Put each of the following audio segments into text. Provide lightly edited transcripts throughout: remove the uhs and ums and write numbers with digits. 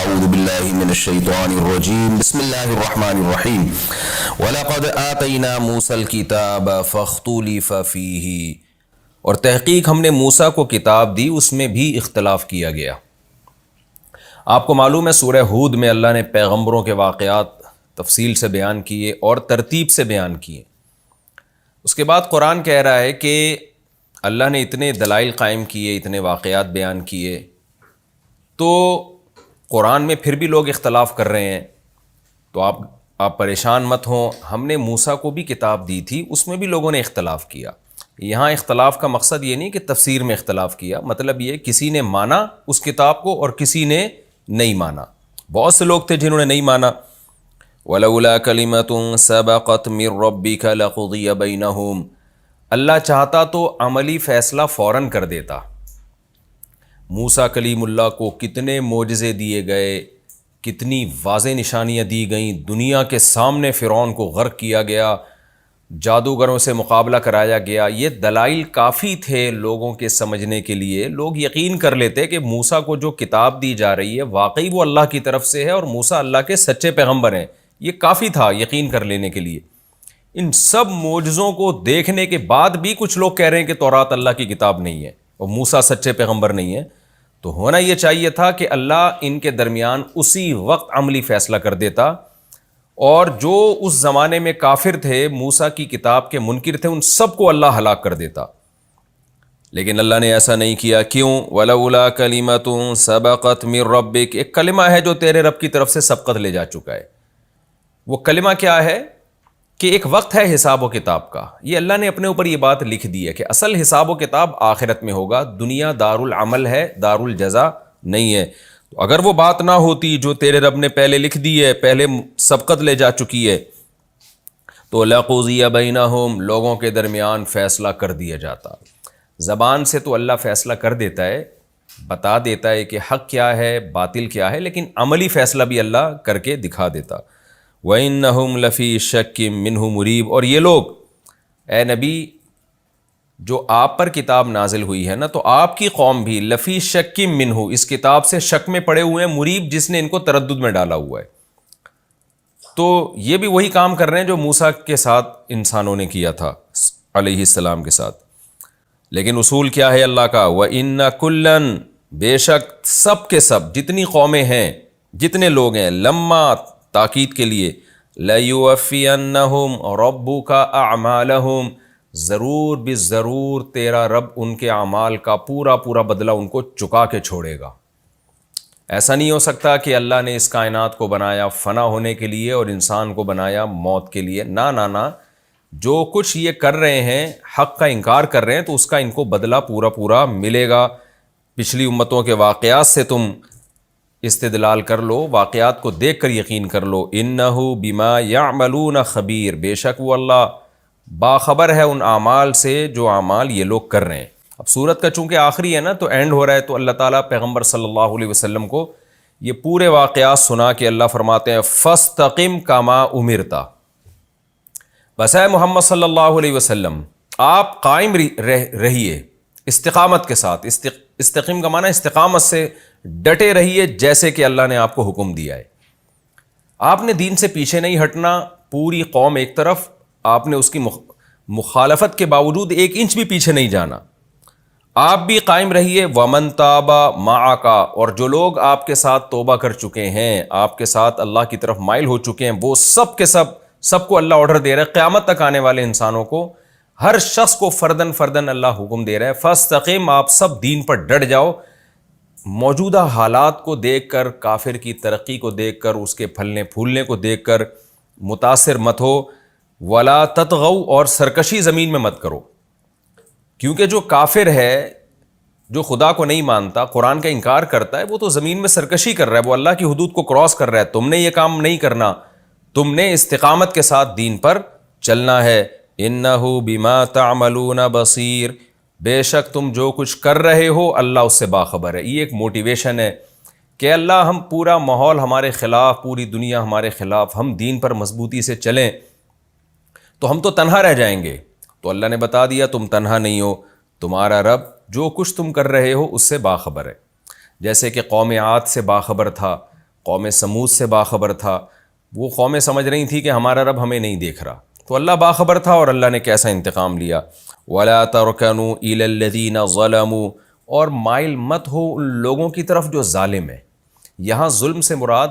اعوذ باللہ من الشیطان الرجیم بسم اللہ الرحمن الرحیم وَلَقَدْ آتَيْنَا مُوسَى الْكِتَابَ فَاخْتُلِفَ فِيهِ، اور تحقیق ہم نے موسیٰ کو کتاب دی، اس میں بھی اختلاف کیا گیا۔ آپ کو معلوم ہے سورہ ہود میں اللہ نے پیغمبروں کے واقعات تفصیل سے بیان کیے اور ترتیب سے بیان کیے۔ اس کے بعد قرآن کہہ رہا ہے کہ اللہ نے اتنے دلائل قائم کیے، اتنے واقعات بیان کیے، تو قرآن میں پھر بھی لوگ اختلاف کر رہے ہیں، تو آپ پریشان مت ہوں، ہم نے موسیٰ کو بھی کتاب دی تھی، اس میں بھی لوگوں نے اختلاف کیا۔ یہاں اختلاف کا مقصد یہ نہیں کہ تفسیر میں اختلاف کیا، مطلب یہ کسی نے مانا اس کتاب کو اور کسی نے نہیں مانا۔ بہت سے لوگ تھے جنہوں نے نہیں مانا۔ وَلَوْلَا كَلِمَةٌ سَبَقَتْ مِن رَبِّكَ لَقُضِيَ بَيْنَهُمْ، اللہ چاہتا تو عملی فیصلہ فوراً کر دیتا۔ موسیٰ کلیم اللہ کو کتنے معجزے دیے گئے، کتنی واضح نشانیاں دی گئیں، دنیا کے سامنے فرعون کو غرق کیا گیا، جادوگروں سے مقابلہ کرایا گیا، یہ دلائل کافی تھے لوگوں کے سمجھنے کے لیے۔ لوگ یقین کر لیتے کہ موسیٰ کو جو کتاب دی جا رہی ہے واقعی وہ اللہ کی طرف سے ہے اور موسیٰ اللہ کے سچے پیغمبر ہیں، یہ کافی تھا یقین کر لینے کے لیے۔ ان سب معجزوں کو دیکھنے کے بعد بھی کچھ لوگ کہہ رہے ہیں کہ تورات اللہ کی کتاب نہیں ہے اور موسیٰ سچے پیغمبر نہیں ہے، تو ہونا یہ چاہیے تھا کہ اللہ ان کے درمیان اسی وقت عملی فیصلہ کر دیتا، اور جو اس زمانے میں کافر تھے، موسیٰ کی کتاب کے منکر تھے، ان سب کو اللہ ہلاک کر دیتا۔ لیکن اللہ نے ایسا نہیں کیا۔ کیوں؟ وَلَوْلَا كَلِمَةٌ سَبَقَتْ مِن رَبِّكَ، ایک کلمہ ہے جو تیرے رب کی طرف سے سبقت لے جا چکا ہے۔ وہ کلمہ کیا ہے؟ کہ ایک وقت ہے حساب و کتاب کا، یہ اللہ نے اپنے اوپر یہ بات لکھ دی ہے کہ اصل حساب و کتاب آخرت میں ہوگا، دنیا دار العمل ہے، دار الجزا نہیں ہے۔ تو اگر وہ بات نہ ہوتی جو تیرے رب نے پہلے لکھ دی ہے، پہلے سبقت لے جا چکی ہے، تو لَقُضِيَ بَيْنَهُمْ، لوگوں کے درمیان فیصلہ کر دیا جاتا۔ زبان سے تو اللہ فیصلہ کر دیتا ہے، بتا دیتا ہے کہ حق کیا ہے باطل کیا ہے، لیکن عملی فیصلہ بھی اللہ کر کے دکھا دیتا۔ وَإِنَّهُمْ لَفِي شَكٍّ مِّنْهُ مُرِيبٍ، اور یہ لوگ، اے نبی جو آپ پر کتاب نازل ہوئی ہے نا، تو آپ کی قوم بھی لفی شک منہ، اس کتاب سے شک میں پڑے ہوئے ہیں، مریب جس نے ان کو تردد میں ڈالا ہوا ہے۔ تو یہ بھی وہی کام کر رہے ہیں جو موسیٰ کے ساتھ انسانوں نے کیا تھا علیہ السلام کے ساتھ۔ لیکن اصول کیا ہے اللہ کا؟ وَإِنَّ كُلًّا، بے شک سب کے سب جتنی قومیں ہیں، جتنے لوگ ہیں، لما تاکید کے لیے، لَيُوَفِّيَنَّهُمْ رَبُّكَ أَعْمَالَهُمْ، ضرور بھی ضرور تیرا رب ان کے اعمال کا پورا پورا بدلہ ان کو چکا کے چھوڑے گا۔ ایسا نہیں ہو سکتا کہ اللہ نے اس کائنات کو بنایا فنا ہونے کے لیے اور انسان کو بنایا موت کے لیے، نہ نہ نہ، جو کچھ یہ کر رہے ہیں، حق کا انکار کر رہے ہیں، تو اس کا ان کو بدلہ پورا پورا ملے گا۔ پچھلی امتوں کے واقعات سے تم استدلال کر لو، واقعات کو دیکھ کر یقین کر لو۔ انہ بما یعملون خبیر، بے شک وہ اللہ باخبر ہے ان اعمال سے جو اعمال یہ لوگ کر رہے ہیں۔ اب سورت کا چونکہ آخری ہے نا، تو اینڈ ہو رہا ہے، تو اللہ تعالیٰ پیغمبر صلی اللہ علیہ وسلم کو یہ پورے واقعات سنا کے اللہ فرماتے ہیں فَاسْتَقِمْ كَمَا أُمِرْتَ، بس اے محمد صلی اللہ علیہ وسلم آپ قائم رہیے استقامت کے ساتھ۔ استقیم کا معنی استقامت سے ڈٹے رہیے جیسے کہ اللہ نے آپ کو حکم دیا ہے۔ آپ نے دین سے پیچھے نہیں ہٹنا، پوری قوم ایک طرف، آپ نے اس کی مخالفت کے باوجود ایک انچ بھی پیچھے نہیں جانا، آپ بھی قائم رہیے۔ وَمَن تَابَ مَعَكَ، اور جو لوگ آپ کے ساتھ توبہ کر چکے ہیں، آپ کے ساتھ اللہ کی طرف مائل ہو چکے ہیں، وہ سب کے سب کو اللہ آرڈر دے رہا ہے، قیامت تک آنے والے انسانوں کو، ہر شخص کو فردن فردن اللہ حکم دے رہا ہے فَاسْتَقِمْ، آپ سب دین پر ڈٹ جاؤ۔ موجودہ حالات کو دیکھ کر، کافر کی ترقی کو دیکھ کر، اس کے پھلنے پھولنے کو دیکھ کر متاثر مت ہو۔ وَلَا تَطْغَوْا، اور سرکشی زمین میں مت کرو، کیونکہ جو کافر ہے، جو خدا کو نہیں مانتا، قرآن کا انکار کرتا ہے، وہ تو زمین میں سرکشی کر رہا ہے، وہ اللہ کی حدود کو کراس کر رہا ہے۔ تم نے یہ کام نہیں کرنا، تم نے استقامت کے ساتھ دین پر چلنا ہے۔ اِنَّهُ بِمَا تَعْمَلُونَ بَصِيرٌ، بے شک تم جو کچھ کر رہے ہو اللہ اس سے باخبر ہے۔ یہ ایک موٹیویشن ہے کہ اللہ ہم پورا ماحول ہمارے خلاف، پوری دنیا ہمارے خلاف، ہم دین پر مضبوطی سے چلیں تو ہم تو تنہا رہ جائیں گے۔ تو اللہ نے بتا دیا تم تنہا نہیں ہو، تمہارا رب جو کچھ تم کر رہے ہو اس سے باخبر ہے۔ جیسے کہ قوم عاد سے باخبر تھا، قوم سمود سے باخبر تھا. وہ قومیں سمجھ رہی تھی کہ ہمارا رب ہمیں نہیں دیکھ رہا، تو اللہ باخبر تھا اور اللہ نے کیسا انتقام لیا. وَلَا تَرْكَنُوا إِلَى الَّذِينَ ظَلَمُوا، اور مائل مت ہو ان لوگوں کی طرف جو ظالم ہیں. یہاں ظلم سے مراد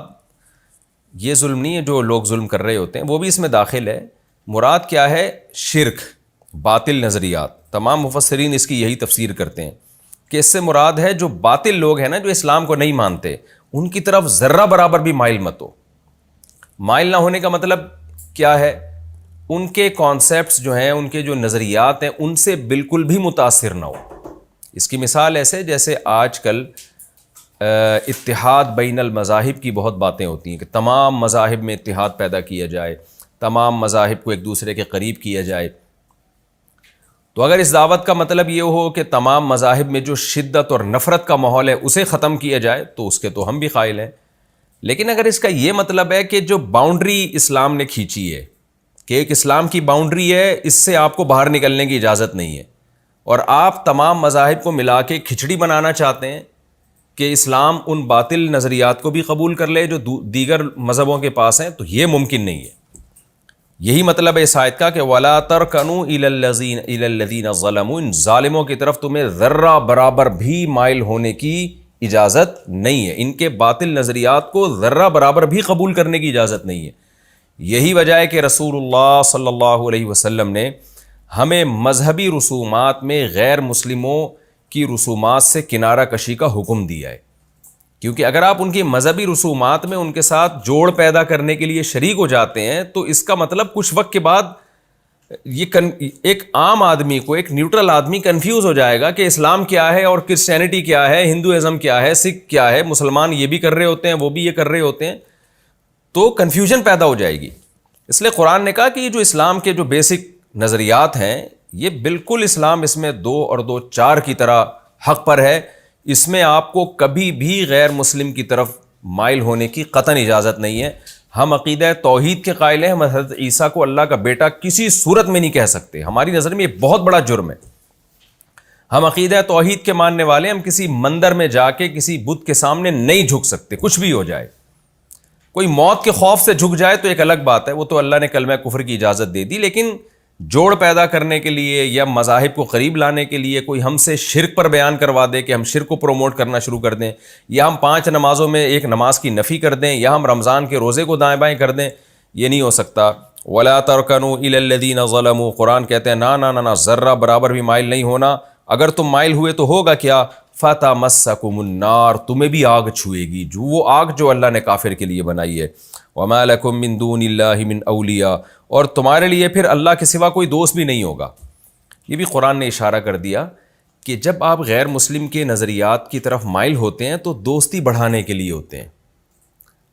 یہ ظلم نہیں ہے جو لوگ ظلم کر رہے ہوتے ہیں، وہ بھی اس میں داخل ہے. مراد کیا ہے؟ شرک، باطل نظریات. تمام مفسرین اس کی یہی تفسیر کرتے ہیں کہ اس سے مراد ہے جو باطل لوگ ہیں نا، جو اسلام کو نہیں مانتے، ان کی طرف ذرہ برابر بھی مائل مت ہو. مائل نہ ہونے کا مطلب کیا ہے؟ ان کے کانسیپٹس جو ہیں، ان کے جو نظریات ہیں، ان سے بالکل بھی متاثر نہ ہو. اس کی مثال ایسے جیسے آج کل اتحاد بین المذاہب کی بہت باتیں ہوتی ہیں کہ تمام مذاہب میں اتحاد پیدا کیا جائے، تمام مذاہب کو ایک دوسرے کے قریب کیا جائے. تو اگر اس دعوت کا مطلب یہ ہو کہ تمام مذاہب میں جو شدت اور نفرت کا ماحول ہے اسے ختم کیا جائے، تو اس کے تو ہم بھی قائل ہیں. لیکن اگر اس کا یہ مطلب ہے کہ جو باؤنڈری اسلام نے کھینچی ہے، کہ ایک اسلام کی باؤنڈری ہے، اس سے آپ کو باہر نکلنے کی اجازت نہیں ہے، اور آپ تمام مذاہب کو ملا کے کھچڑی بنانا چاہتے ہیں کہ اسلام ان باطل نظریات کو بھی قبول کر لے جو دیگر مذہبوں کے پاس ہیں، تو یہ ممکن نہیں ہے. یہی مطلب ہے اس آیت کا کہ وَلَا تَرْكَنُوا إِلَى الَّذِينَ ظَلَمُوا، ان ظالموں کی طرف تمہیں ذرہ برابر بھی مائل ہونے کی اجازت نہیں ہے، ان کے باطل نظریات کو ذرہ برابر بھی قبول کرنے کی اجازت نہیں ہے. یہی وجہ ہے کہ رسول اللہ صلی اللہ علیہ وسلم نے ہمیں مذہبی رسومات میں غیر مسلموں کی رسومات سے کنارہ کشی کا حکم دیا ہے. کیونکہ اگر آپ ان کی مذہبی رسومات میں ان کے ساتھ جوڑ پیدا کرنے کے لیے شریک ہو جاتے ہیں، تو اس کا مطلب کچھ وقت کے بعد یہ ایک عام آدمی کو، ایک نیوٹرل آدمی کنفیوز ہو جائے گا کہ اسلام کیا ہے اور کرسچینٹی کیا ہے، ہندوازم کیا ہے، سکھ کیا ہے، مسلمان یہ بھی کر رہے ہوتے ہیں، وہ بھی یہ کر رہے ہوتے ہیں، تو کنفیوژن پیدا ہو جائے گی. اس لیے قرآن نے کہا کہ یہ جو اسلام کے جو بیسک نظریات ہیں، یہ بالکل اسلام اس میں 2 اور 2 4 کی طرح حق پر ہے. اس میں آپ کو کبھی بھی غیر مسلم کی طرف مائل ہونے کی قطعاً اجازت نہیں ہے. ہم عقیدہ توحید کے قائل ہیں، ہم حضرت عیسیٰ کو اللہ کا بیٹا کسی صورت میں نہیں کہہ سکتے. ہماری نظر میں یہ بہت بڑا جرم ہے. ہم عقیدہ توحید کے ماننے والے، ہم کسی مندر میں جا کے کسی بت کے سامنے نہیں جھک سکتے، کچھ بھی ہو جائے. کوئی موت کے خوف سے جھک جائے تو ایک الگ بات ہے، وہ تو اللہ نے کلمہ کفر کی اجازت دے دی. لیکن جوڑ پیدا کرنے کے لیے یا مذاہب کو قریب لانے کے لیے کوئی ہم سے شرک پر بیان کروا دے کہ ہم شرک کو پروموٹ کرنا شروع کر دیں، یا ہم 5 نمازوں میں ایک نماز کی نفی کر دیں، یا ہم رمضان کے روزے کو دائیں بائیں کر دیں، یہ نہیں ہو سکتا. وَلَا تَرْكَنُوا إِلَى الَّذِينَ ظَلَمُوا، قرآن کہتے ہیں نہ ذرہ برابر بھی مائل نہیں ہونا. اگر تم مائل ہوئے تو ہوگا کیا؟ فَتَمَسَّكُمُ النَّارُ، تمہیں بھی آگ چھوئے گی، جو وہ آگ جو اللہ نے کافر کے لیے بنائی ہے. وَمَا لَكُم مِّن دُونِ اللَّهِ مِّنْ أَوْلِيَاءَ، اور تمہارے لیے پھر اللہ کے سوا کوئی دوست بھی نہیں ہوگا. یہ بھی قرآن نے اشارہ کر دیا کہ جب آپ غیر مسلم کے نظریات کی طرف مائل ہوتے ہیں تو دوستی بڑھانے کے لیے ہوتے ہیں.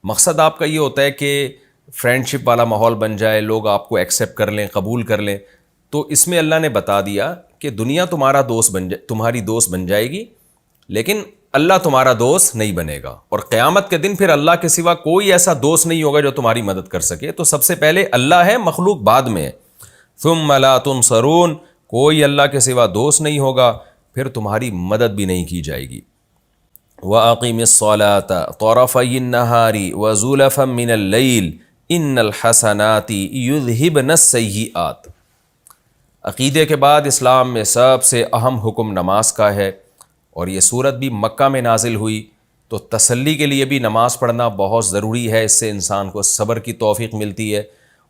مقصد آپ کا یہ ہوتا ہے کہ فرینڈ شپ والا ماحول بن جائے، لوگ آپ کو ایکسیپٹ کر لیں، قبول کر لیں. تو اس میں اللہ نے بتا دیا کہ دنیا تمہاری دوست بن جائے گی، لیکن اللہ تمہارا دوست نہیں بنے گا. اور قیامت کے دن پھر اللہ کے سوا کوئی ایسا دوست نہیں ہوگا جو تمہاری مدد کر سکے. تو سب سے پہلے اللہ ہے، مخلوق بعد میں ہے. ثم لا تنصرون، کوئی اللہ کے سوا دوست نہیں ہوگا، پھر تمہاری مدد بھی نہیں کی جائے گی. وَأَقِمِ الصَّلَاةَ طَرَفَيِ النَّهَارِ وَزُلَفًا مِّنَ اللَّيْلِ إِنَّ الْحَسَنَاتِ يُذْهِبْنَ السَّيِّئَاتِ. عقیدے کے بعد اسلام میں سب سے اہم حکم نماز کا ہے، اور یہ صورت بھی مکہ میں نازل ہوئی. تو تسلی کے لیے بھی نماز پڑھنا بہت ضروری ہے. اس سے انسان کو صبر کی توفیق ملتی ہے،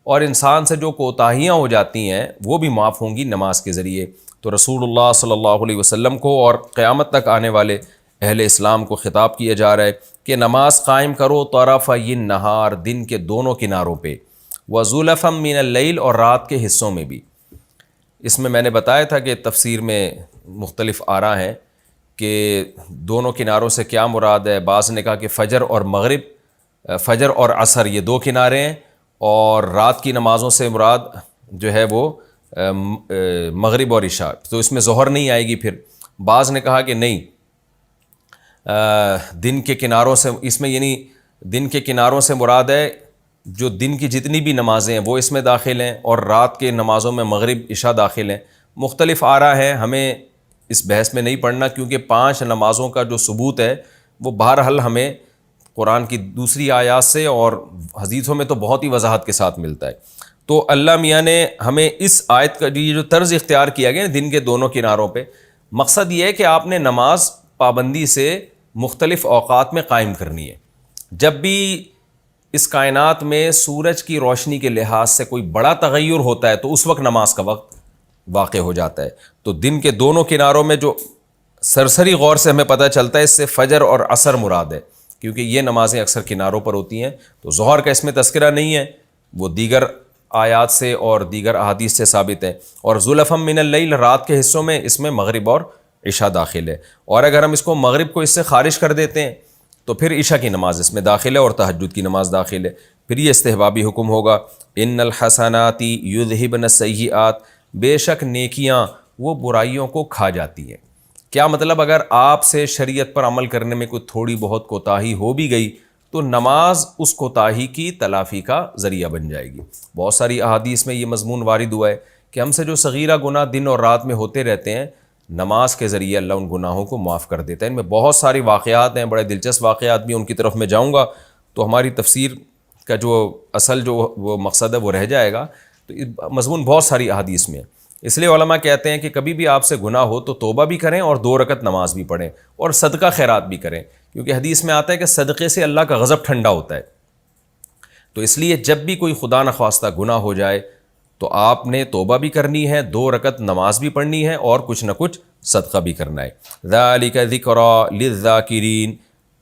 اور انسان سے جو کوتاہیاں ہو جاتی ہیں وہ بھی معاف ہوں گی نماز کے ذریعے. تو رسول اللہ صلی اللہ علیہ وسلم کو اور قیامت تک آنے والے اہل اسلام کو خطاب کیا جا رہا ہے کہ نماز قائم کرو طرفی النہار، دن کے دونوں کناروں پہ، وزلفا من اللیل، اور رات کے حصوں میں بھی. اس میں نے بتایا تھا کہ تفسیر میں مختلف آراء ہیں کہ دونوں کناروں سے کیا مراد ہے. بعض نے کہا کہ فجر اور مغرب، فجر اور عصر یہ 2 کنارے ہیں، اور رات کی نمازوں سے مراد جو ہے وہ مغرب اور عشاء، تو اس میں ظہر نہیں آئے گی. پھر بعض نے کہا کہ نہیں، دن کے کناروں سے، اس میں یعنی دن کے کناروں سے مراد ہے جو دن کی جتنی بھی نمازیں ہیں وہ اس میں داخل ہیں، اور رات کے نمازوں میں مغرب عشاء داخل ہیں. مختلف آراء ہیں، ہمیں اس بحث میں نہیں پڑھنا، کیونکہ 5 نمازوں کا جو ثبوت ہے وہ بہرحال ہمیں قرآن کی دوسری آیات سے اور حدیثوں میں تو بہت ہی وضاحت کے ساتھ ملتا ہے۔ تو اللہ میاں نے ہمیں اس آیت کا یہ جو طرز اختیار کیا گیا دن کے دونوں کناروں پہ، مقصد یہ ہے کہ آپ نے نماز پابندی سے مختلف اوقات میں قائم کرنی ہے۔ جب بھی اس کائنات میں سورج کی روشنی کے لحاظ سے کوئی بڑا تغیر ہوتا ہے تو اس وقت نماز کا وقت واقع ہو جاتا ہے۔ تو دن کے دونوں کناروں میں جو سرسری غور سے ہمیں پتہ چلتا ہے، اس سے فجر اور عصر مراد ہے، کیونکہ یہ نمازیں اکثر کناروں پر ہوتی ہیں۔ تو ظہر کا اس میں تذکرہ نہیں ہے، وہ دیگر آیات سے اور دیگر احادیث سے ثابت ہے۔ اور زلفم من اللیل، رات کے حصوں میں اس میں مغرب اور عشاء داخل ہے، اور اگر ہم اس کو مغرب کو اس سے خارج کر دیتے ہیں تو پھر عشاء کی نماز اس میں داخل ہے اور تہجد کی نماز داخل ہے۔ پھر یہ استحبابی حکم ہوگا، ان الحسنات یذہبن السیئات، بے شک نیکیاں وہ برائیوں کو کھا جاتی ہیں۔ کیا مطلب؟ اگر آپ سے شریعت پر عمل کرنے میں کوئی تھوڑی بہت کوتاہی ہو بھی گئی تو نماز اس کوتاہی کی تلافی کا ذریعہ بن جائے گی۔ بہت ساری احادیث میں یہ مضمون وارد ہوا ہے کہ ہم سے جو صغیرہ گناہ دن اور رات میں ہوتے رہتے ہیں، نماز کے ذریعے اللہ ان گناہوں کو معاف کر دیتا ہے۔ ان میں بہت ساری واقعات ہیں، بڑے دلچسپ واقعات بھی، ان کی طرف میں جاؤں گا تو ہماری تفسیر کا جو اصل جو وہ مقصد ہے وہ رہ جائے گا۔ تو مضمون بہت ساری احادیث میں ہے، اس لیے علماء کہتے ہیں کہ کبھی بھی آپ سے گناہ ہو تو توبہ بھی کریں اور 2 رکعت نماز بھی پڑھیں اور صدقہ خیرات بھی کریں، کیونکہ حدیث میں آتا ہے کہ صدقے سے اللہ کا غضب ٹھنڈا ہوتا ہے۔ تو اس لیے جب بھی کوئی خدا نخواستہ گناہ ہو جائے تو آپ نے توبہ بھی کرنی ہے، 2 رکعت نماز بھی پڑھنی ہے اور کچھ نہ کچھ صدقہ بھی کرنا ہے۔ ذالک ذکری للذاکرین،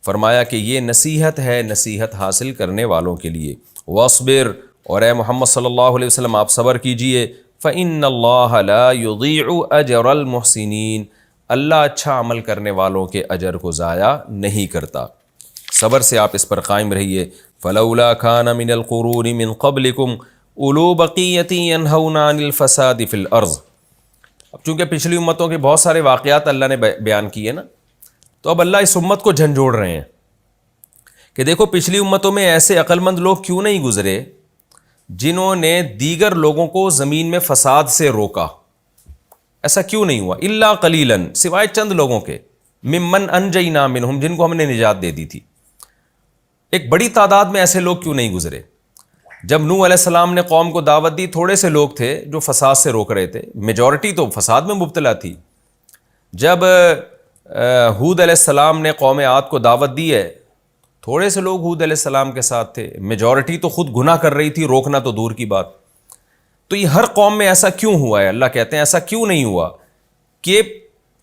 فرمایا کہ یہ نصیحت ہے نصیحت حاصل کرنے والوں کے لیے۔ واصبر، اور اے محمد صلی اللہ علیہ وسلم آپ صبر کیجئے۔ فإن اللہ لا یضیع اجر المحسنین، اللہ اچھا عمل کرنے والوں کے اجر کو ضائع نہیں کرتا۔ صبر سے آپ اس پر قائم رہیے۔ فلولا کان من القرون من قبلکم اولو بقیۃ ینہون عن الفساد فی الارض۔ اب چونکہ پچھلی امتوں کے بہت سارے واقعات اللہ نے بیان کیے نا، تو اب اللہ اس امت کو جھنجھوڑ رہے ہیں کہ دیکھو پچھلی امتوں میں ایسے عقل مند لوگ کیوں نہیں گزرے جنہوں نے دیگر لوگوں کو زمین میں فساد سے روکا؟ ایسا کیوں نہیں ہوا؟ الا قلیلا، سوائے چند لوگوں کے، ممن انجینا منہم، جن کو ہم نے نجات دے دی تھی۔ ایک بڑی تعداد میں ایسے لوگ کیوں نہیں گزرے؟ جب نوح علیہ السلام نے قوم کو دعوت دی، تھوڑے سے لوگ تھے جو فساد سے روک رہے تھے، میجورٹی تو فساد میں مبتلا تھی۔ جب ہود علیہ السلام نے قوم عاد کو دعوت دی ہے، تھوڑے سے لوگ ہود علیہ السلام کے ساتھ تھے، میجورٹی تو خود گناہ کر رہی تھی، روکنا تو دور کی بات۔ تو یہ ہر قوم میں ایسا کیوں ہوا ہے؟ اللہ کہتے ہیں ایسا کیوں نہیں ہوا کہ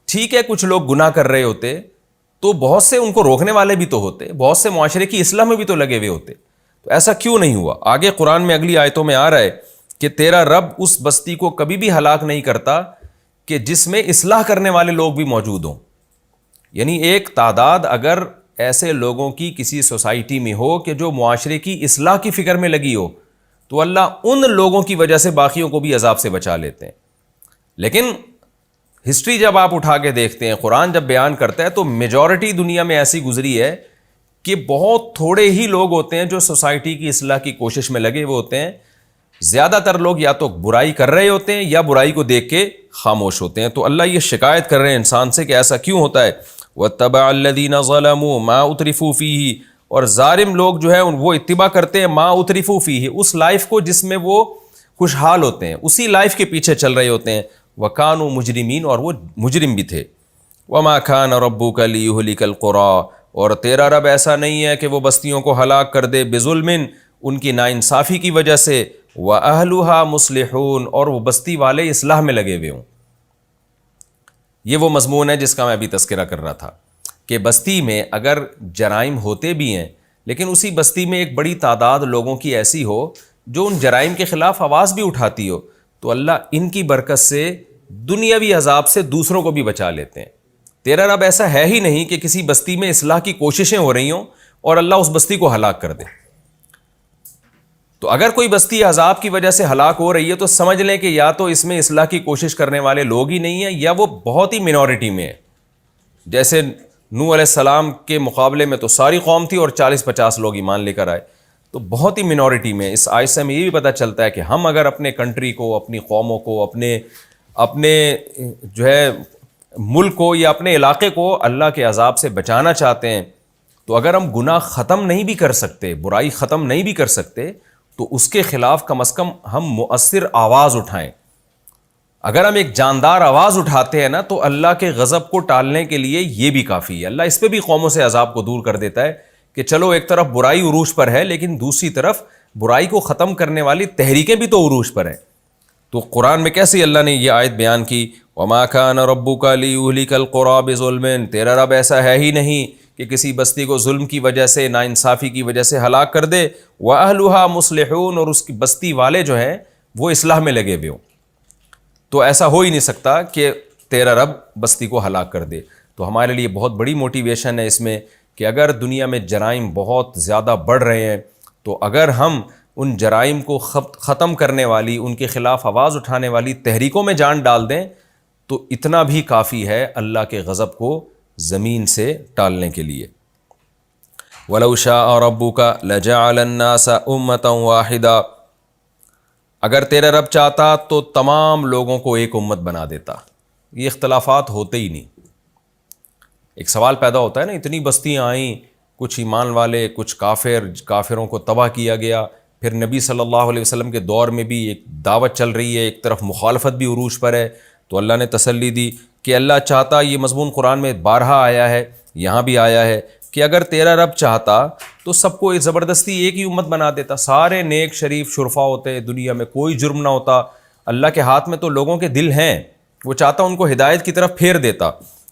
ٹھیک ہے کچھ لوگ گناہ کر رہے ہوتے تو بہت سے ان کو روکنے والے بھی تو ہوتے، بہت سے معاشرے کی اصلاح میں بھی تو لگے ہوئے ہوتے، تو ایسا کیوں نہیں ہوا؟ آگے قرآن میں اگلی آیتوں میں آ رہا ہے کہ تیرا رب اس بستی کو کبھی بھی ہلاک نہیں کرتا کہ جس میں اصلاح کرنے والے لوگ بھی موجود ہوں۔ یعنی ایک تعداد اگر ایسے لوگوں کی کسی سوسائٹی میں ہو کہ جو معاشرے کی اصلاح کی فکر میں لگی ہو تو اللہ ان لوگوں کی وجہ سے باقیوں کو بھی عذاب سے بچا لیتے ہیں۔ لیکن ہسٹری جب آپ اٹھا کے دیکھتے ہیں، قرآن جب بیان کرتا ہے تو میجورٹی دنیا میں ایسی گزری ہے کہ بہت تھوڑے ہی لوگ ہوتے ہیں جو سوسائٹی کی اصلاح کی کوشش میں لگے ہوئے ہوتے ہیں۔ زیادہ تر لوگ یا تو برائی کر رہے ہوتے ہیں یا برائی کو دیکھ کے خاموش ہوتے ہیں۔ تو اللہ یہ شکایت کر رہے ہیں انسان سے کہ ایسا کیوں ہوتا ہے؟ وَاتَّبَعَ الَّذِينَ ظَلَمُوا مَا أُتْرِفُوا فِيهِ، اور ظالم لوگ جو ہے وہ اتباع کرتے ہیں مَا أُتْرِفُوا فِيهِ، اس لائف کو جس میں وہ خوشحال ہوتے ہیں، اسی لائف کے پیچھے چل رہے ہوتے ہیں۔ وَكَانُوا مُجْرِمِينَ، اور وہ مجرم بھی تھے۔ وَمَا كَانَ رَبُّكَ لِيُهْلِكَ الْقُرَىٰ، اور تیرا رب ایسا نہیں ہے کہ وہ بستیوں کو ہلاک کر دے بظلم، ان کی ناانصافی کی وجہ سے، وَأَهْلُهَا مُصْلِحُونَ، اور وہ بستی والے اصلاح میں لگے ہوئے ہوں۔ یہ وہ مضمون ہے جس کا میں ابھی تذکرہ کر رہا تھا کہ بستی میں اگر جرائم ہوتے بھی ہیں لیکن اسی بستی میں ایک بڑی تعداد لوگوں کی ایسی ہو جو ان جرائم کے خلاف آواز بھی اٹھاتی ہو، تو اللہ ان کی برکت سے دنیاوی عذاب سے دوسروں کو بھی بچا لیتے ہیں۔ تیرا رب ایسا ہے ہی نہیں کہ کسی بستی میں اصلاح کی کوششیں ہو رہی ہوں اور اللہ اس بستی کو ہلاک کر دے۔ تو اگر کوئی بستی عذاب کی وجہ سے ہلاک ہو رہی ہے تو سمجھ لیں کہ یا تو اس میں اصلاح کی کوشش کرنے والے لوگ ہی نہیں ہیں یا وہ بہت ہی منورٹی میں ہے۔ جیسے نوح علیہ السلام کے مقابلے میں تو ساری قوم تھی اور 40-50 لوگ ایمان لے کر آئے، تو بہت ہی منورٹی میں۔ اس آیت سے ہمیں یہ بھی پتہ چلتا ہے کہ ہم اگر اپنے کنٹری کو، اپنی قوموں کو، اپنے جو ہے ملک کو یا اپنے علاقے کو اللہ کے عذاب سے بچانا چاہتے ہیں تو اگر ہم گناہ ختم نہیں بھی کر سکتے، برائی ختم نہیں بھی کر سکتے، تو اس کے خلاف کم از کم ہم مؤثر آواز اٹھائیں۔ اگر ہم ایک جاندار آواز اٹھاتے ہیں نا تو اللہ کے غضب کو ٹالنے کے لیے یہ بھی کافی ہے۔ اللہ اس پہ بھی قوموں سے عذاب کو دور کر دیتا ہے کہ چلو ایک طرف برائی عروج پر ہے، لیکن دوسری طرف برائی کو ختم کرنے والی تحریکیں بھی تو عروج پر ہیں۔ تو قرآن میں کیسے اللہ نے یہ آیت بیان کی، وَمَا كَانَ رَبُّكَ لِيُهْلِكَ الْقُرَىٰ بِظُلْمٍ، تیرا رب ایسا ہے ہی نہیں کہ کسی بستی کو ظلم کی وجہ سے، ناانصافی کی وجہ سے ہلاک کر دے، وَأَهْلُهَا مُصْلِحُونَ، اور اس کی بستی والے جو ہیں وہ اصلاح میں لگے ہوئے ہوں۔ تو ایسا ہو ہی نہیں سکتا کہ تیرا رب بستی کو ہلاک کر دے۔ تو ہمارے لیے بہت بڑی موٹیویشن ہے اس میں کہ اگر دنیا میں جرائم بہت زیادہ بڑھ رہے ہیں، تو اگر ہم ان جرائم کو ختم کرنے والی، ان کے خلاف آواز اٹھانے والی تحریکوں میں جان ڈال دیں تو اتنا بھی کافی ہے اللہ کے غضب کو زمین سے ٹالنے کے لیے۔ وَلَوْ شَاءَ رَبُّكَ لَجَعَلَ النَّاسَ أُمَّةً وَاحِدَةً، اگر تیرا رب چاہتا تو تمام لوگوں کو ایک امت بنا دیتا۔ یہ اختلافات ہوتے ہی نہیں۔ ایک سوال پیدا ہوتا ہے نا، اتنی بستیاں آئیں، کچھ ایمان والے، کچھ کافروں کو تباہ کیا گیا، پھر نبی صلی اللہ علیہ وسلم کے دور میں بھی ایک دعوت چل رہی ہے، ایک طرف مخالفت بھی عروج پر ہے، تو اللہ نے تسلی دی کہ اللہ چاہتا، یہ مضمون قرآن میں بارہا آیا ہے، یہاں بھی آیا ہے کہ اگر تیرا رب چاہتا تو سب کو زبردستی ایک ہی امت بنا دیتا، سارے نیک شریف شرفا ہوتے، دنیا میں کوئی جرم نہ ہوتا۔ اللہ کے ہاتھ میں تو لوگوں کے دل ہیں، وہ چاہتا ان کو ہدایت کی طرف پھیر دیتا،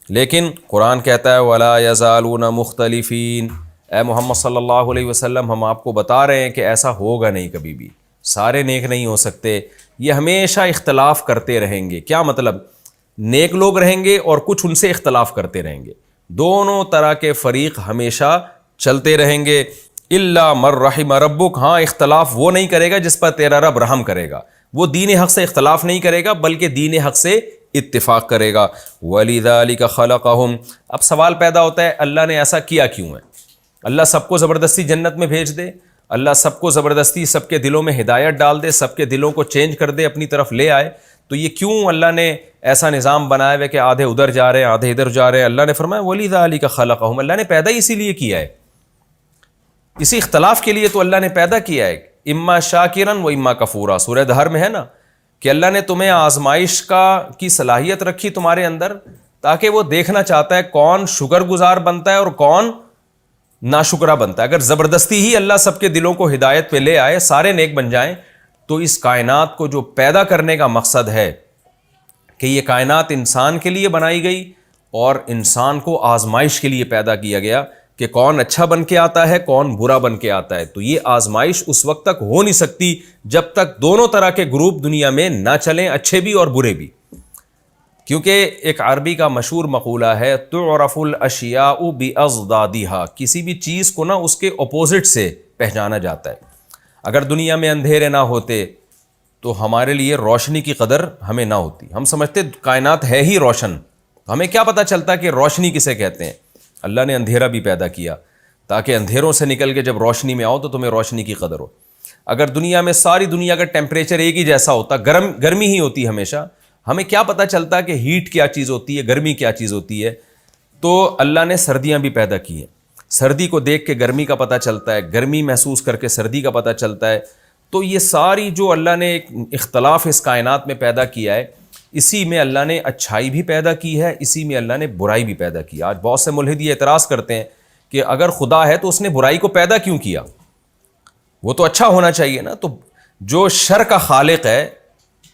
لیکن قرآن کہتا ہے وَلَا يَزَالُونَ مُخْتَلِفِينَ، اے محمد صلی اللہ علیہ وسلم ہم آپ کو بتا رہے ہیں کہ ایسا ہوگا نہیں، کبھی بھی سارے نیک نہیں ہو سکتے، یہ ہمیشہ اختلاف کرتے رہیں گے۔ کیا مطلب؟ نیک لوگ رہیں گے اور کچھ ان سے اختلاف کرتے رہیں گے، دونوں طرح کے فریق ہمیشہ چلتے رہیں گے۔ الا من رحم ربک، ہاں اختلاف وہ نہیں کرے گا جس پر تیرا رب رحم کرے گا، وہ دین حق سے اختلاف نہیں کرے گا بلکہ دین حق سے اتفاق کرے گا۔ وَلِذَلِكَ خَلَقَهُمْ، اب سوال پیدا ہوتا ہے اللہ نے ایسا کیا کیوں ہے؟ اللہ سب کو زبردستی جنت میں بھیج دے، اللہ سب کو زبردستی سب کے دلوں میں ہدایت ڈال دے، سب کے دلوں کو چینج کر دے، اپنی طرف لے آئے، تو یہ کیوں اللہ نے ایسا نظام بنایا ہے کہ آدھے ادھر جا رہے ہیں آدھے ادھر جا رہے ہیں؟ اللہ نے فرمایا وَلِذَلِكَ خَلَقَهُمْ، اللہ نے پیدا اسی لیے کیا ہے، اسی اختلاف کے لیے تو اللہ نے پیدا کیا ہے۔ اما شاکرن و اما کفورا، سورہ دہر میں ہے نا کہ اللہ نے تمہیں آزمائش کی صلاحیت رکھی تمہارے اندر، تاکہ وہ دیکھنا چاہتا ہے کون شکر گزار بنتا ہے اور کون ناشکرہ بنتا ہے۔ اگر زبردستی ہی اللہ سب کے دلوں کو ہدایت پہ لے آئے، سارے نیک بن جائیں، تو اس کائنات کو جو پیدا کرنے کا مقصد ہے کہ یہ کائنات انسان کے لیے بنائی گئی اور انسان کو آزمائش کے لیے پیدا کیا گیا کہ کون اچھا بن کے آتا ہے کون برا بن کے آتا ہے، تو یہ آزمائش اس وقت تک ہو نہیں سکتی جب تک دونوں طرح کے گروپ دنیا میں نہ چلیں، اچھے بھی اور برے بھی۔ کیونکہ ایک عربی کا مشہور مقولہ ہے تعرف الاشیاء باضدادها، کسی بھی چیز کو نا اس کے اپوزٹ سے پہچانا جاتا ہے۔ اگر دنیا میں اندھیرے نہ ہوتے تو ہمارے لیے روشنی کی قدر ہمیں نہ ہوتی، ہم سمجھتے کائنات ہے ہی روشن، ہمیں کیا پتہ چلتا کہ روشنی کسے کہتے ہیں؟ اللہ نے اندھیرا بھی پیدا کیا تاکہ اندھیروں سے نکل کے جب روشنی میں آؤ تو تمہیں روشنی کی قدر ہو۔ اگر دنیا میں ساری دنیا کا ٹیمپریچر ایک ہی جیسا ہوتا، گرمی ہی ہوتی ہمیشہ، ہمیں کیا پتہ چلتا کہ ہیٹ کیا چیز ہوتی ہے، گرمی کیا چیز ہوتی ہے؟ تو اللہ نے سردیاں بھی پیدا کی ہیں، سردی کو دیکھ کے گرمی کا پتہ چلتا ہے، گرمی محسوس کر کے سردی کا پتہ چلتا ہے۔ تو یہ ساری جو اللہ نے ایک اختلاف اس کائنات میں پیدا کیا ہے، اسی میں اللہ نے اچھائی بھی پیدا کی ہے، اسی میں اللہ نے برائی بھی پیدا کی۔ آج بہت سے ملحد یہ اعتراض کرتے ہیں کہ اگر خدا ہے تو اس نے برائی کو پیدا کیوں کیا؟ وہ تو اچھا ہونا چاہیے نا۔ تو جو شر کا خالق ہے،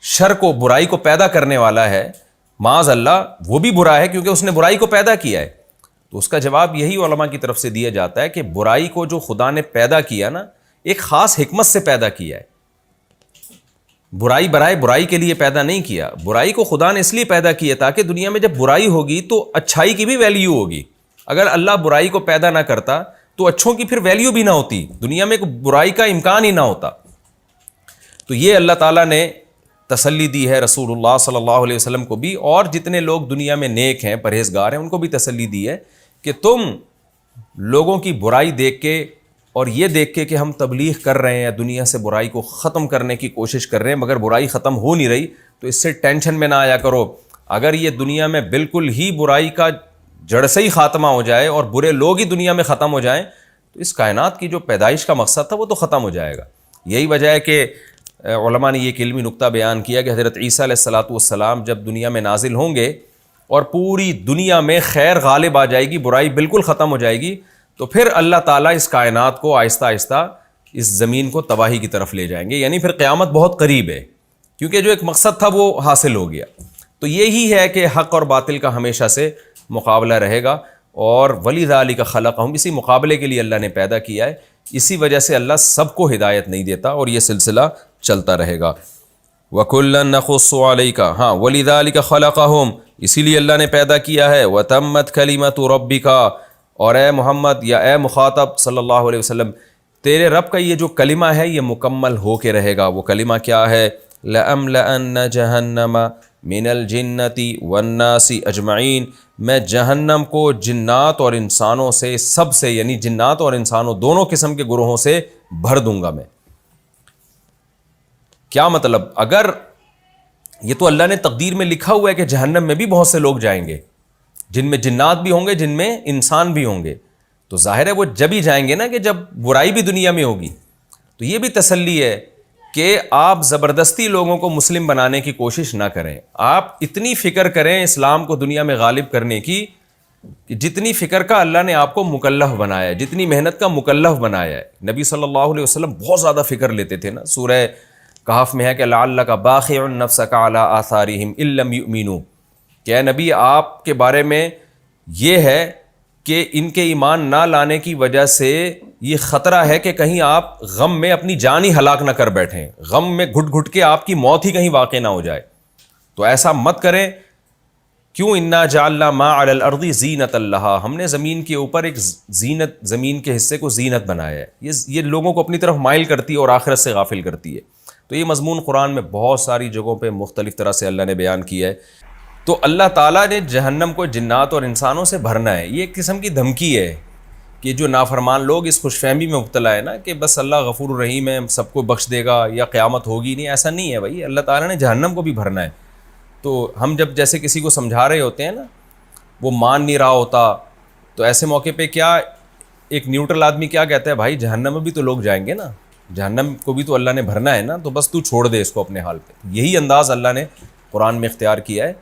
شر کو برائی کو پیدا کرنے والا ہے، معاذ اللہ وہ بھی برا ہے کیونکہ اس نے برائی کو پیدا کیا ہے۔ تو اس کا جواب یہی علماء کی طرف سے دیا جاتا ہے کہ برائی کو جو خدا نے پیدا کیا نا، ایک خاص حکمت سے پیدا کیا ہے، برائی برائے برائی کے لیے پیدا نہیں کیا۔ برائی کو خدا نے اس لیے پیدا کیا تاکہ دنیا میں جب برائی ہوگی تو اچھائی کی بھی ویلیو ہوگی۔ اگر اللہ برائی کو پیدا نہ کرتا تو اچھوں کی پھر ویلیو بھی نہ ہوتی، دنیا میں برائی کا امکان ہی نہ ہوتا۔ تو یہ اللہ تعالیٰ نے تسلی دی ہے رسول اللہ صلی اللہ علیہ وسلم کو بھی، اور جتنے لوگ دنیا میں نیک ہیں پرہیزگار ہیں ان کو بھی تسلی دی ہے کہ تم لوگوں کی برائی دیکھ کے اور یہ دیکھ کے کہ ہم تبلیغ کر رہے ہیں، دنیا سے برائی کو ختم کرنے کی کوشش کر رہے ہیں مگر برائی ختم ہو نہیں رہی، تو اس سے ٹینشن میں نہ آیا کرو۔ اگر یہ دنیا میں بالکل ہی برائی کا جڑ سے ہی خاتمہ ہو جائے اور برے لوگ ہی دنیا میں ختم ہو جائیں تو اس کائنات کی جو پیدائش کا مقصد تھا وہ تو ختم ہو جائے گا. یہی وجہ ہے کہ علماء نے یہ ایک علمی نکتہ بیان کیا کہ حضرت عیسیٰ علیہ السلام جب دنیا میں نازل ہوں گے اور پوری دنیا میں خیر غالب آ جائے گی، برائی بالکل ختم ہو جائے گی، تو پھر اللہ تعالیٰ اس کائنات کو آہستہ آہستہ اس زمین کو تباہی کی طرف لے جائیں گے. یعنی پھر قیامت بہت قریب ہے، کیونکہ جو ایک مقصد تھا وہ حاصل ہو گیا. تو یہی ہے کہ حق اور باطل کا ہمیشہ سے مقابلہ رہے گا، اور وَلِذَٰلِكَ خَلَقَهُمْ، اسی مقابلے کے لیے اللہ نے پیدا کیا ہے. اسی وجہ سے اللہ سب کو ہدایت نہیں دیتا اور یہ سلسلہ چلتا رہے گا. وَكُلًّا نَقُصُّ عَلَيْكَ، ہاں وَلِذَٰلِكَ خَلَقَهُمْ، اسی لیے اللہ نے پیدا کیا ہے. وَتَمَّتْ كَلِمَةُ رَبِّكَ، اور اے محمد یا اے مخاطب صلی اللہ علیہ وسلم، تیرے رب کا یہ جو کلمہ ہے یہ مکمل ہو کے رہے گا. وہ کلمہ کیا ہے؟ لَأَمْلَأَنَّ جَهَنَّمَ مِنَ الْجِنَّةِ وَالنَّاسِ أَجْمَعِينَ، میں جہنم کو جنات اور انسانوں سے، سب سے، یعنی جنات اور انسانوں دونوں قسم کے گروہوں سے بھر دوں گا میں. کیا مطلب؟ اگر یہ تو اللہ نے تقدیر میں لکھا ہوا ہے کہ جہنم میں بھی بہت سے لوگ جائیں گے، جن میں جنات بھی ہوں گے، جن میں انسان بھی ہوں گے، تو ظاہر ہے وہ جب ہی جائیں گے نا کہ جب برائی بھی دنیا میں ہوگی. تو یہ بھی تسلی ہے کہ آپ زبردستی لوگوں کو مسلم بنانے کی کوشش نہ کریں. آپ اتنی فکر کریں اسلام کو دنیا میں غالب کرنے کی کہ جتنی فکر کا اللہ نے آپ کو مکلف بنایا ہے، جتنی محنت کا مکلف بنایا ہے. نبی صلی اللہ علیہ وسلم بہت زیادہ فکر لیتے تھے نا. سورہ کہف میں ہے کہ لعلک باخع نفسک علی آثارہم ان لم یؤمنوا، کہ اے نبی آپ کے بارے میں یہ ہے کہ ان کے ایمان نہ لانے کی وجہ سے یہ خطرہ ہے کہ کہیں آپ غم میں اپنی جان ہی ہلاک نہ کر بیٹھیں، غم میں گھٹ گھٹ کے آپ کی موت ہی کہیں واقع نہ ہو جائے. تو ایسا مت کریں. کیوں؟ انا جعلنا ما علی الارض زینۃ لہا، ہم نے زمین کے اوپر ایک زینت، زمین کے حصے کو زینت بنایا ہے. یہ لوگوں کو اپنی طرف مائل کرتی ہے اور آخرت سے غافل کرتی ہے. تو یہ مضمون قرآن میں بہت ساری جگہوں پہ مختلف طرح سے اللہ نے بیان کیا ہے. تو اللہ تعالیٰ نے جہنم کو جنات اور انسانوں سے بھرنا ہے. یہ ایک قسم کی دھمکی ہے کہ جو نافرمان لوگ اس خوش فہمی میں مبتلا ہے نا کہ بس اللہ غفور الرحیم ہے، سب کو بخش دے گا یا قیامت ہوگی نہیں. ایسا نہیں ہے بھائی، اللہ تعالیٰ نے جہنم کو بھی بھرنا ہے. تو ہم جب جیسے کسی کو سمجھا رہے ہوتے ہیں نا، وہ مان نہیں رہا ہوتا، تو ایسے موقع پہ کیا ایک نیوٹرل آدمی کیا کہتا ہے؟ بھائی جہنم میں بھی تو لوگ جائیں گے نا، جہنم کو بھی تو اللہ نے بھرنا ہے نا، تو بس تو چھوڑ دے اس کو اپنے حال پہ. یہی انداز اللہ نے قرآن میں اختیار کیا ہے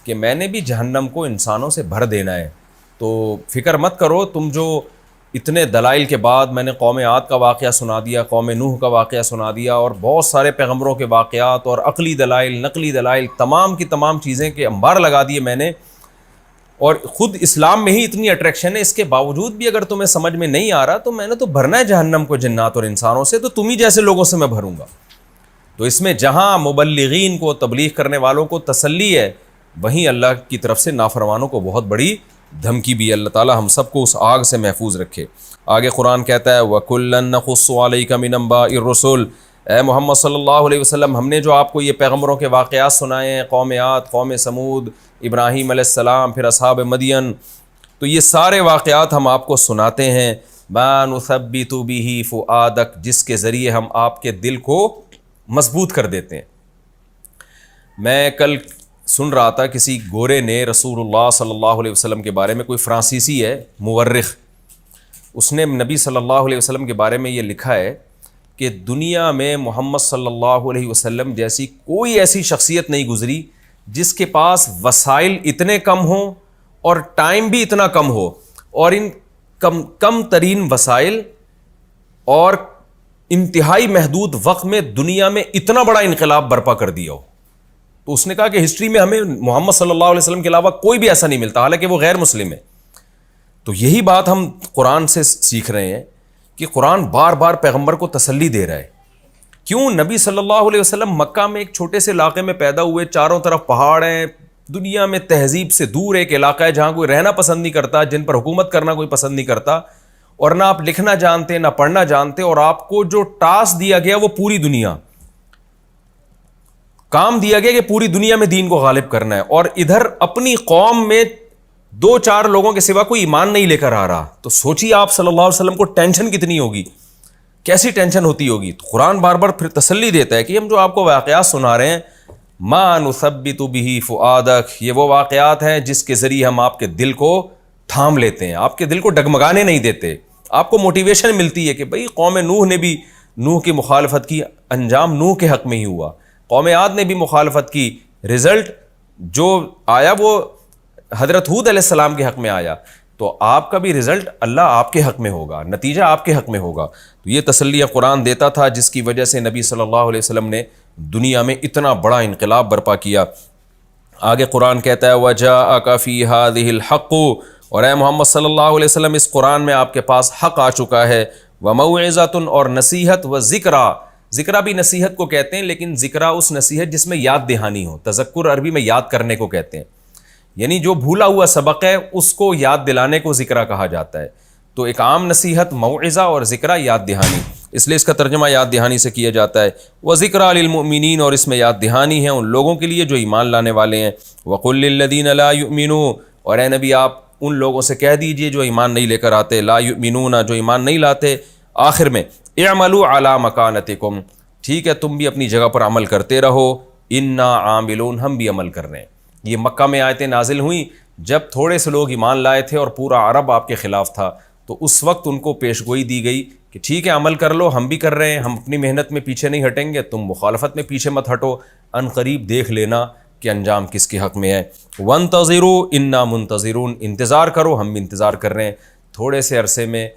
کہ میں نے بھی جہنم کو انسانوں سے بھر دینا ہے. تو فکر مت کرو. تم جو اتنے دلائل کے بعد میں نے قوم عاد کا واقعہ سنا دیا، قوم نوح کا واقعہ سنا دیا، اور بہت سارے پیغمبروں کے واقعات اور عقلی دلائل، نقلی دلائل، تمام کی تمام چیزیں کے انبار لگا دیے میں نے، اور خود اسلام میں ہی اتنی اٹریکشن ہے، اس کے باوجود بھی اگر تمہیں سمجھ میں نہیں آ رہا تو میں نے تو بھرنا ہے جہنم کو جنات اور انسانوں سے، تو تم ہی جیسے لوگوں سے میں بھروں گا. تو اس میں جہاں مبلغین کو، تبلیغ کرنے والوں کو تسلی ہے، وہیں اللہ کی طرف سے نافرمانوں کو بہت بڑی دھمکی بھی ہے. اللہ تعالی ہم سب کو اس آگ سے محفوظ رکھے. آگے قرآن کہتا ہے وَكُلًّا نَقُصُّ عَلَيْكَ مِنْ أَنْبَاءِ الرُّسُلِ، اے محمد صلی اللہ علیہ وسلم، ہم نے جو آپ کو یہ پیغمبروں کے واقعات سنائے ہیں، قوم عاد، قوم سمود، ابراہیم علیہ السلام، پھر اصحاب مدین، تو یہ سارے واقعات ہم آپ کو سناتے ہیں. مَا نُثَبِّتُ بِهِ فُؤَادَكَ، جس کے ذریعے ہم آپ کے دل کو مضبوط کر دیتے ہیں. میں کل سن رہا تھا کسی گورے نے رسول اللہ صلی اللہ علیہ وسلم کے بارے میں، کوئی فرانسیسی ہے مورخ، اس نے نبی صلی اللہ علیہ وسلم کے بارے میں یہ لکھا ہے کہ دنیا میں محمد صلی اللہ علیہ وسلم جیسی کوئی ایسی شخصیت نہیں گزری جس کے پاس وسائل اتنے کم ہوں اور ٹائم بھی اتنا کم ہو، اور ان کم ترین وسائل اور انتہائی محدود وقت میں دنیا میں اتنا بڑا انقلاب برپا کر دیا ہو. تو اس نے کہا کہ ہسٹری میں ہمیں محمد صلی اللہ علیہ وسلم کے علاوہ کوئی بھی ایسا نہیں ملتا، حالانکہ وہ غیر مسلم ہے. تو یہی بات ہم قرآن سے سیکھ رہے ہیں کہ قرآن بار بار پیغمبر کو تسلی دے رہا ہے. کیوں؟ نبی صلی اللہ علیہ وسلم مکہ میں ایک چھوٹے سے علاقے میں پیدا ہوئے، چاروں طرف پہاڑ ہیں، دنیا میں تہذیب سے دور ایک علاقہ ہے جہاں کوئی رہنا پسند نہیں کرتا، جن پر حکومت کرنا کوئی پسند نہیں کرتا، اور نہ آپ لکھنا جانتے نہ پڑھنا جانتے، اور آپ کو جو ٹاسک دیا گیا وہ پوری دنیا، کام دیا گیا کہ پوری دنیا میں دین کو غالب کرنا ہے، اور ادھر اپنی قوم میں 2-4 لوگوں کے سوا کوئی ایمان نہیں لے کر آ رہا. تو سوچیے آپ صلی اللہ علیہ وسلم کو ٹینشن کتنی ہوگی، کیسی ٹینشن ہوتی ہوگی. تو قرآن بار بار پھر تسلی دیتا ہے کہ ہم جو آپ کو واقعات سنا رہے ہیں، ما نثبت به فؤادک، یہ وہ واقعات ہیں جس کے ذریعے ہم آپ کے دل کو تھام لیتے ہیں, آپ کے دل کو ڈگمگانے نہیں دیتے. آپ کو موٹیویشن ملتی ہے کہ بھئی قوم نوح نے بھی نوح کی مخالفت کی, انجام نوح کے حق میں ہی ہوا. قوم عاد نے بھی مخالفت کی, رزلٹ جو آیا وہ حضرت ہود علیہ السلام کے حق میں آیا. تو آپ کا بھی رزلٹ اللہ آپ کے حق میں ہوگا, نتیجہ آپ کے حق میں ہوگا. تو یہ تسلیہ قرآن دیتا تھا, جس کی وجہ سے نبی صلی اللہ علیہ وسلم نے دنیا میں اتنا بڑا انقلاب برپا کیا. آگے قرآن کہتا ہے وَجَاءَكَ فِي هَذِهِ الْحَقُّ, اور اے محمد صلی اللہ علیہ وسلم اس قرآن میں آپ کے پاس حق آ چکا ہے. وَمَوْعِظَةٌ, اور نصیحت, وَذِكْرَىٰ, ذکرہ بھی نصیحت کو کہتے ہیں, لیکن ذکرہ اس نصیحت جس میں یاد دہانی ہو. تذکر عربی میں یاد کرنے کو کہتے ہیں, یعنی جو بھولا ہوا سبق ہے اس کو یاد دلانے کو ذکرہ کہا جاتا ہے. تو ایک عام نصیحت موعظہ اور ذکرہ یاد دہانی, اس لیے اس کا ترجمہ یاد دہانی سے کیا جاتا ہے. وَذِكْرَىٰ لِلْمُؤْمِنِينَ, اور اس میں یاد دہانی ہے ان لوگوں کے لیے جو ایمان لانے والے ہیں. وَقُلْ لِلَّذِينَ لَا يُؤْمِنُونَ, اور اے نبی آپ ان لوگوں سے کہہ دیجئے جو ایمان نہیں لے کر آتے, لا یؤمنون, جو ایمان نہیں لاتے. آخر میں اعملوا علی مکانتکم, ٹھیک ہے تم بھی اپنی جگہ پر عمل کرتے رہو, انا عاملون, ہم بھی عمل کر رہے ہیں. یہ مکہ میں آیتیں نازل ہوئیں جب تھوڑے سے لوگ ایمان لائے تھے اور پورا عرب آپ کے خلاف تھا. تو اس وقت ان کو پیش گوئی دی گئی کہ ٹھیک ہے عمل کر لو, ہم بھی کر رہے ہیں, ہم اپنی محنت میں پیچھے نہیں ہٹیں گے, تم مخالفت میں پیچھے مت ہٹو, ان قریب دیکھ لینا کہ انجام کس کے حق میں ہے. وانتظروا انا منتظرون, انتظار کرو ہم بھی انتظار کر رہے ہیں. تھوڑے سے عرصے میں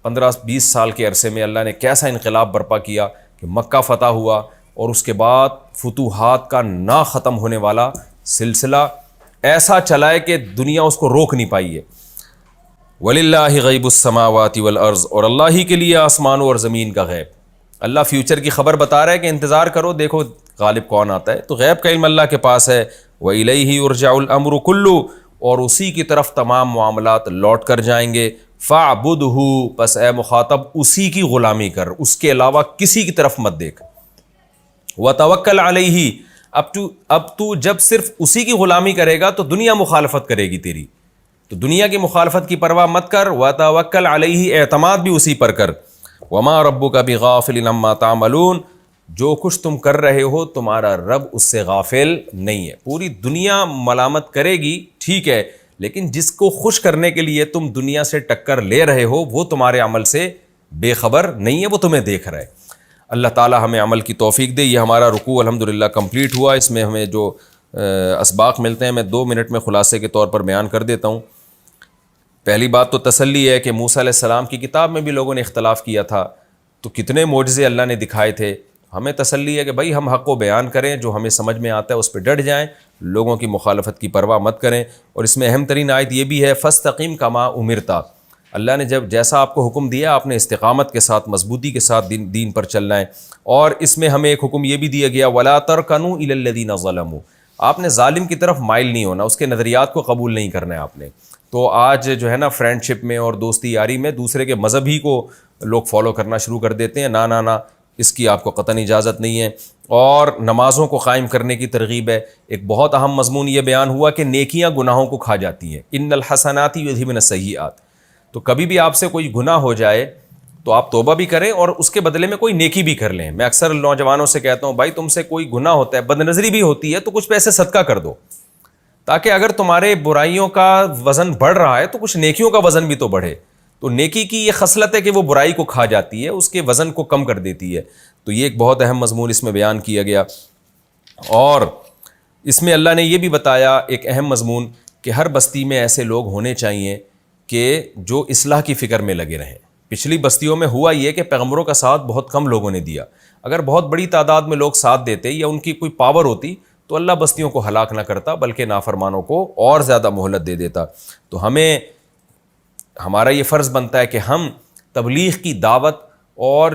15-20 سال کے عرصے میں اللہ نے کیسا انقلاب برپا کیا کہ مکہ فتح ہوا, اور اس کے بعد فتوحات کا نہ ختم ہونے والا سلسلہ ایسا چلا ہے کہ دنیا اس کو روک نہیں پائی ہے. وَلِلَّهِ غَيْبُ السَّمَاوَاتِ وَالْأَرْضِ, اور اللہ ہی کے لیے آسمانوں اور زمین کا غیب. اللہ فیوچر کی خبر بتا رہا ہے کہ انتظار کرو, دیکھو غالب کون آتا ہے. تو غیب کا علم اللہ کے پاس ہے. وَإِلَيْهِ يُرْجَعُ الْأَمْرُ كُلُّهُ, اور اسی کی طرف تمام معاملات لوٹ کر جائیں گے. فَاعْبُدْهُ, پس اے مخاطب اسی کی غلامی کر, اس کے علاوہ کسی کی طرف مت دیکھ. وَتَوَكَّلْ عَلَيْهِ, اب تو جب صرف اسی کی غلامی کرے گا تو دنیا مخالفت کرے گی تیری, تو دنیا کی مخالفت کی پرواہ مت کر. وَتَوَكَّلْ عَلَيْهِ, اعتماد بھی اسی پر کر. وَمَا رَبُّكَ بِغَافِلٍ عَمَّا تَعْمَلُونَ, جو کچھ تم کر رہے ہو تمہارا رب اس سے غافل نہیں ہے. پوری دنیا ملامت کرے گی ٹھیک ہے, لیکن جس کو خوش کرنے کے لیے تم دنیا سے ٹکر لے رہے ہو وہ تمہارے عمل سے بے خبر نہیں ہے, وہ تمہیں دیکھ رہا ہے. اللہ تعالی ہمیں عمل کی توفیق دے. یہ ہمارا رکوع الحمدللہ کمپلیٹ ہوا. اس میں ہمیں جو اسباق ملتے ہیں میں 2 منٹ میں خلاصے کے طور پر بیان کر دیتا ہوں. پہلی بات تو تسلی ہے کہ موسیٰ علیہ السلام کی کتاب میں بھی لوگوں نے اختلاف کیا تھا, تو کتنے معجزے اللہ نے دکھائے تھے. ہمیں تسلی ہے کہ بھائی ہم حق کو بیان کریں, جو ہمیں سمجھ میں آتا ہے اس پہ ڈٹ جائیں, لوگوں کی مخالفت کی پرواہ مت کریں. اور اس میں اہم ترین آیت یہ بھی ہے فاستقم کما امرتا, اللہ نے جب جیسا آپ کو حکم دیا آپ نے استقامت کے ساتھ مضبوطی کے ساتھ دین پر چلنا ہے. اور اس میں ہمیں ایک حکم یہ بھی دیا گیا ولا ترکنوا الی الذین ظلموا, آپ نے ظالم کی طرف مائل نہیں ہونا, اس کے نظریات کو قبول نہیں کرنا ہے آپ نے. تو آج جو ہے نا فرینڈ شپ میں اور دوستی یاری میں دوسرے کے مذہب ہی کو لوگ فالو کرنا شروع کر دیتے ہیں. نا اس کی آپ کو قطعاً اجازت نہیں ہے. اور نمازوں کو قائم کرنے کی ترغیب ہے. ایک بہت اہم مضمون یہ بیان ہوا کہ نیکیاں گناہوں کو کھا جاتی ہیں. ان الحسنات یذھبن السیئات, تو کبھی بھی آپ سے کوئی گناہ ہو جائے تو آپ توبہ بھی کریں اور اس کے بدلے میں کوئی نیکی بھی کر لیں. میں اکثر نوجوانوں سے کہتا ہوں بھائی تم سے کوئی گناہ ہوتا ہے, بد نظری بھی ہوتی ہے, تو کچھ پیسے صدقہ کر دو, تاکہ اگر تمہارے برائیوں کا وزن بڑھ رہا ہے تو کچھ نیکیوں کا وزن بھی تو بڑھے. تو نیکی کی یہ خصلت ہے کہ وہ برائی کو کھا جاتی ہے, اس کے وزن کو کم کر دیتی ہے. تو یہ ایک بہت اہم مضمون اس میں بیان کیا گیا. اور اس میں اللہ نے یہ بھی بتایا ایک اہم مضمون کہ ہر بستی میں ایسے لوگ ہونے چاہیے کہ جو اصلاح کی فکر میں لگے رہیں. پچھلی بستیوں میں ہوا یہ کہ پیغمبروں کا ساتھ بہت کم لوگوں نے دیا. اگر بہت بڑی تعداد میں لوگ ساتھ دیتے یا ان کی کوئی پاور ہوتی تو اللہ بستیوں کو ہلاک نہ کرتا, بلکہ نافرمانوں کو اور زیادہ مہلت دے دیتا. تو ہمارا یہ فرض بنتا ہے کہ ہم تبلیغ کی دعوت اور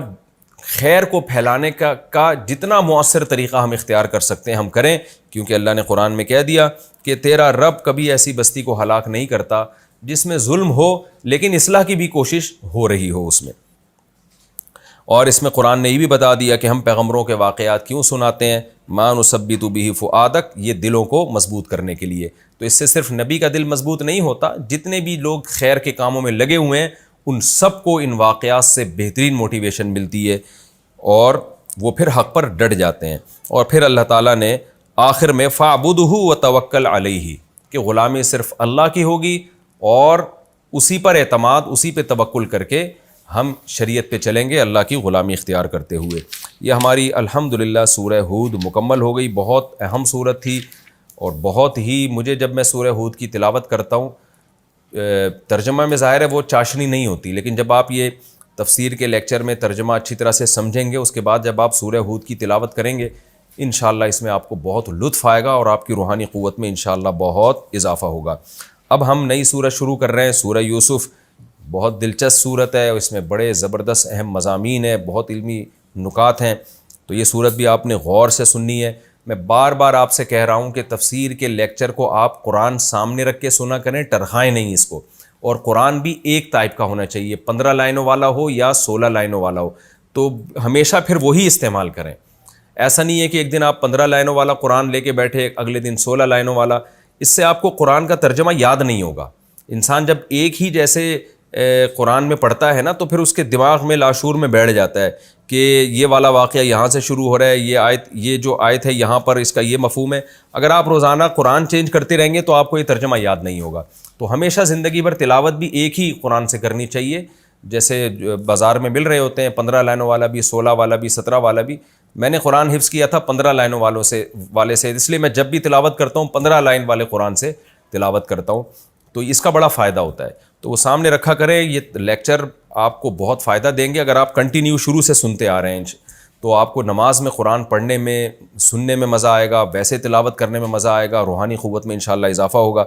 خیر کو پھیلانے کا جتنا مؤثر طریقہ ہم اختیار کر سکتے ہیں ہم کریں, کیونکہ اللہ نے قرآن میں کہہ دیا کہ تیرا رب کبھی ایسی بستی کو ہلاک نہیں کرتا جس میں ظلم ہو لیکن اصلاح کی بھی کوشش ہو رہی ہو اس میں. اور اس میں قرآن نے یہ بھی بتا دیا کہ ہم پیغمبروں کے واقعات کیوں سناتے ہیں, ما نثبت بہ فؤادک, یہ دلوں کو مضبوط کرنے کے لیے. تو اس سے صرف نبی کا دل مضبوط نہیں ہوتا, جتنے بھی لوگ خیر کے کاموں میں لگے ہوئے ہیں ان سب کو ان واقعات سے بہترین موٹیویشن ملتی ہے اور وہ پھر حق پر ڈٹ جاتے ہیں. اور پھر اللہ تعالیٰ نے آخر میں فاعبدہ وتوکل علیہ, کہ غلامی صرف اللہ کی ہوگی اور اسی پر اعتماد، اسی پہ توکل کر کے ہم شریعت پہ چلیں گے اللہ کی غلامی اختیار کرتے ہوئے۔ یہ ہماری الحمدللہ سورہ ہود مکمل ہو گئی۔ بہت اہم سورت تھی، اور بہت ہی مجھے جب میں سورہ ہود کی تلاوت کرتا ہوں، ترجمہ میں ظاہر ہے وہ چاشنی نہیں ہوتی، لیکن جب آپ یہ تفسیر کے لیکچر میں ترجمہ اچھی طرح سے سمجھیں گے، اس کے بعد جب آپ سورہ ہود کی تلاوت کریں گے، انشاءاللہ اس میں آپ کو بہت لطف آئے گا اور آپ کی روحانی قوت میں انشاءاللہ بہت اضافہ ہوگا۔ اب ہم نئی سورہ شروع کر رہے ہیں، سورہ یوسف۔ بہت دلچسپ سورت ہے، اس میں بڑے زبردست اہم مضامین ہیں، بہت علمی نکات ہیں، تو یہ سورت بھی آپ نے غور سے سننی ہے۔ میں بار بار آپ سے کہہ رہا ہوں کہ تفسیر کے لیکچر کو آپ قرآن سامنے رکھ کے سنا کریں، ٹرخائیں نہیں اس کو، اور قرآن بھی ایک ٹائپ کا ہونا چاہیے، 15 لائنوں والا ہو یا 16 لائنوں والا ہو، تو ہمیشہ پھر وہی استعمال کریں۔ ایسا نہیں ہے کہ ایک دن آپ 15 لائنوں والا قرآن لے کے بیٹھے، اگلے دن 16 لائنوں والا، اس سے آپ کو قرآن کا ترجمہ یاد نہیں ہوگا۔ انسان جب ایک ہی جیسے قرآن میں پڑھتا ہے نا، تو پھر اس کے دماغ میں لاشعور میں بیٹھ جاتا ہے کہ یہ والا واقعہ یہاں سے شروع ہو رہا ہے، یہ جو آیت ہے یہاں پر اس کا یہ مفہوم ہے۔ اگر آپ روزانہ قرآن چینج کرتے رہیں گے تو آپ کو یہ ترجمہ یاد نہیں ہوگا۔ تو ہمیشہ زندگی بھر تلاوت بھی ایک ہی قرآن سے کرنی چاہیے، جیسے بازار میں مل رہے ہوتے ہیں 15 لائنوں والا بھی، 16 والا بھی، 17 والا بھی۔ میں نے قرآن حفظ کیا تھا 15 لائنوں والے سے، اس لیے میں جب بھی تلاوت کرتا ہوں 15 لائن والے قرآن سے تلاوت کرتا ہوں، تو اس کا بڑا فائدہ ہوتا ہے۔ تو وہ سامنے رکھا کریں، یہ لیکچر آپ کو بہت فائدہ دیں گے اگر آپ کنٹینیو شروع سے سنتے آ رہے ہیں، تو آپ کو نماز میں قرآن پڑھنے میں، سننے میں مزہ آئے گا، ویسے تلاوت کرنے میں مزہ آئے گا، روحانی قوت میں انشاءاللہ اضافہ ہوگا۔